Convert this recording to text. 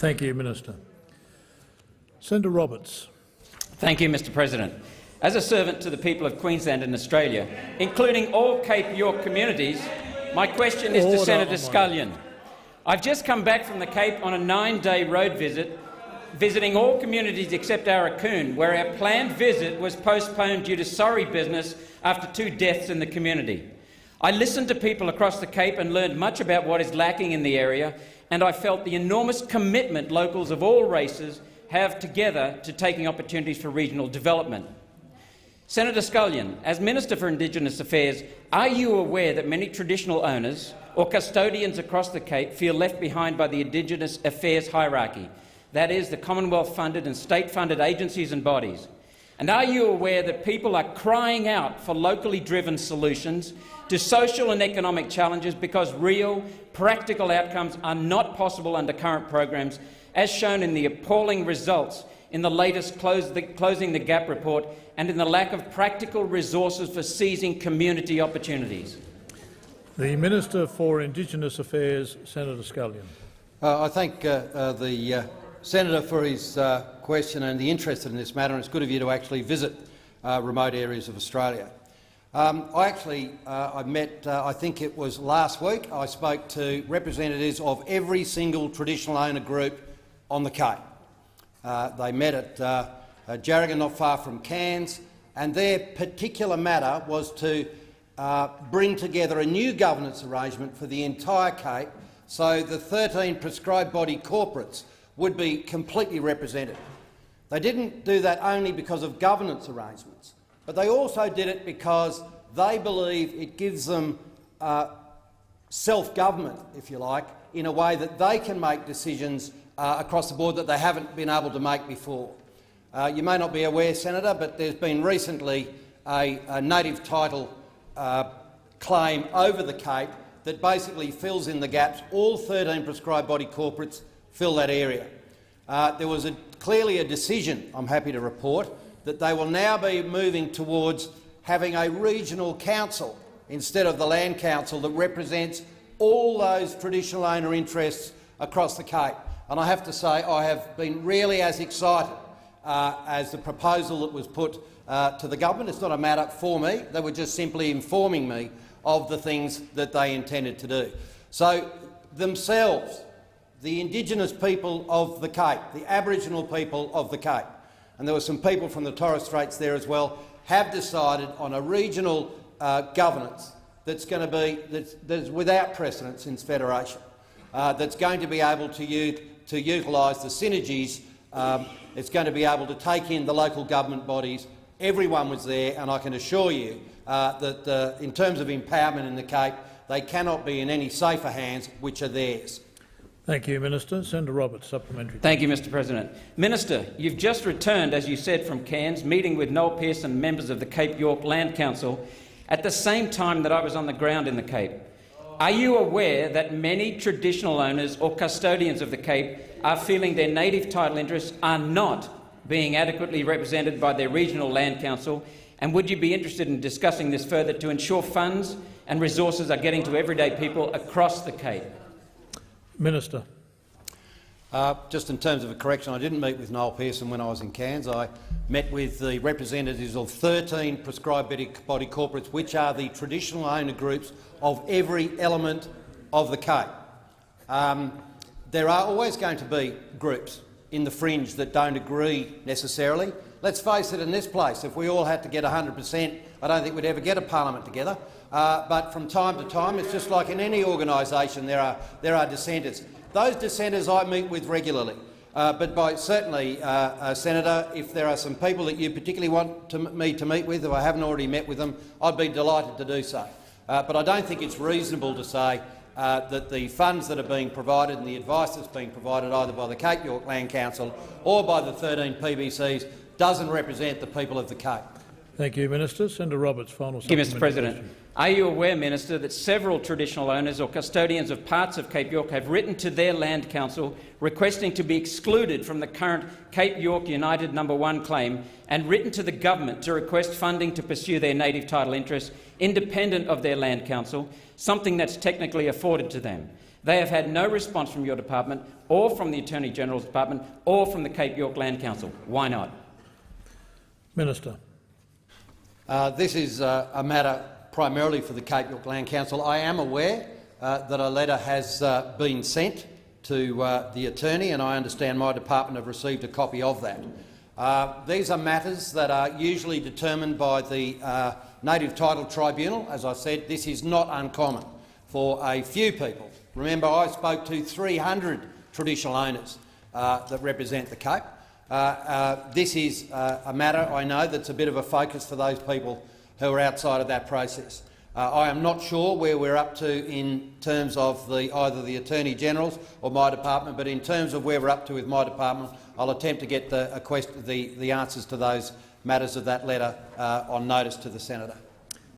Thank you, Minister. Senator Roberts. Thank you, Mr President. As a servant to the people of Queensland and Australia, including all Cape York communities, my question is to Senator Scullion. I've just come back from the Cape on a 9-day road visit, visiting all communities except Arakoon, where our planned visit was postponed due to sorry business after 2 deaths in the community. I listened to people across the Cape and learned much about what is lacking in the area, and I felt the enormous commitment locals of all races have together to taking opportunities for regional development. Senator Scullion, as Minister for Indigenous Affairs, are you aware that many traditional owners or custodians across the Cape feel left behind by the Indigenous Affairs hierarchy, that is, the Commonwealth-funded and state-funded agencies and bodies? And are you aware that people are crying out for locally driven solutions to social and economic challenges because real, practical outcomes are not possible under current programs, as shown in the appalling results in the latest Closing the Gap report and in the lack of practical resources for seizing community opportunities? The Minister for Indigenous Affairs, Senator Scullion. I thank the Senator for his question and the interest in this matter, and it's good of you to actually visit remote areas of Australia. I met, I think it was last week, I spoke to representatives of every single traditional owner group on the Cape. They met at Jarragon, not far from Cairns, and their particular matter was to bring together a new governance arrangement for the entire Cape so the 13 prescribed body corporates would be completely represented. They didn't do that only because of governance arrangements, but they also did it because they believe it gives them self-government, if you like, in a way that they can make decisions across the board that they haven't been able to make before. You may not be aware, Senator, but there's been recently a native title claim over the Cape that basically fills in the gaps. All 13 prescribed body corporates fill that area. There was clearly a decision, I'm happy to report, that they will now be moving towards having a regional council instead of the Land Council that represents all those traditional owner interests across the Cape. And I have to say I have been really as excited as the proposal that was put to the government. It's not a matter for me. They were just simply informing me of the things that they intended to do. So themselves, the Indigenous people of the Cape, the Aboriginal people of the Cape, and there were some people from the Torres Straits there as well, have decided on a regional governance that's going to be that's without precedent since Federation, that's going to be able to utilise the synergies. It's going to be able to take in the local government bodies. Everyone was there, and I can assure you that in terms of empowerment in the Cape, they cannot be in any safer hands, which are theirs. Thank you, Minister. Senator Roberts, supplementary. Thank you, Mr President. Minister, you've just returned, as you said, from Cairns, meeting with Noel Pearson and members of the Cape York Land Council at the same time that I was on the ground in the Cape. Are you aware that many traditional owners or custodians of the Cape are feeling their native title interests are not being adequately represented by their regional land council, and would you be interested in discussing this further to ensure funds and resources are getting to everyday people across the Cape? Minister. Just in terms of a correction, I didn't meet with Noel Pearson when I was in Cairns. I met with the representatives of 13 prescribed body corporates, which are the traditional owner groups of every element of the Cape. There are always going to be groups in the fringe that don't agree necessarily. Let's face it, in this place, if we all had to get 100%, I don't think we'd ever get a parliament together. But from time to time, it's just like in any organisation, there are dissenters. Those dissenters I meet with regularly. But certainly, Senator, if there are some people that you particularly want me to meet with, if I haven't already met with them, I'd be delighted to do so. But I don't think it's reasonable to say that the funds that are being provided and the advice that's being provided either by the Cape York Land Council or by the 13 PBCs doesn't represent the people of the Cape. Thank you, Minister. Senator Roberts, final Thank you, Mr President. Question. Are you aware, Minister, that several traditional owners or custodians of parts of Cape York have written to their Land Council requesting to be excluded from the current Cape York United No. 1 claim and written to the government to request funding to pursue their native title interests independent of their Land Council, something that's technically afforded to them? They have had no response from your department or from the Attorney-General's Department or from the Cape York Land Council. Why not? Minister. This is a matter primarily for the Cape York Land Council. I am aware that a letter has been sent to the Attorney, and I understand my department have received a copy of that. These are matters that are usually determined by the Native Title Tribunal. As I said, this is not uncommon for a few people. Remember, I spoke to 300 traditional owners that represent the Cape. This is a matter, I know, that's a bit of a focus for those people who are outside of that process. I am not sure where we're up to in terms of either the Attorney-General's or my department, but in terms of where we're up to with my department, I'll attempt to get the answers to those matters of that letter on notice to the Senator.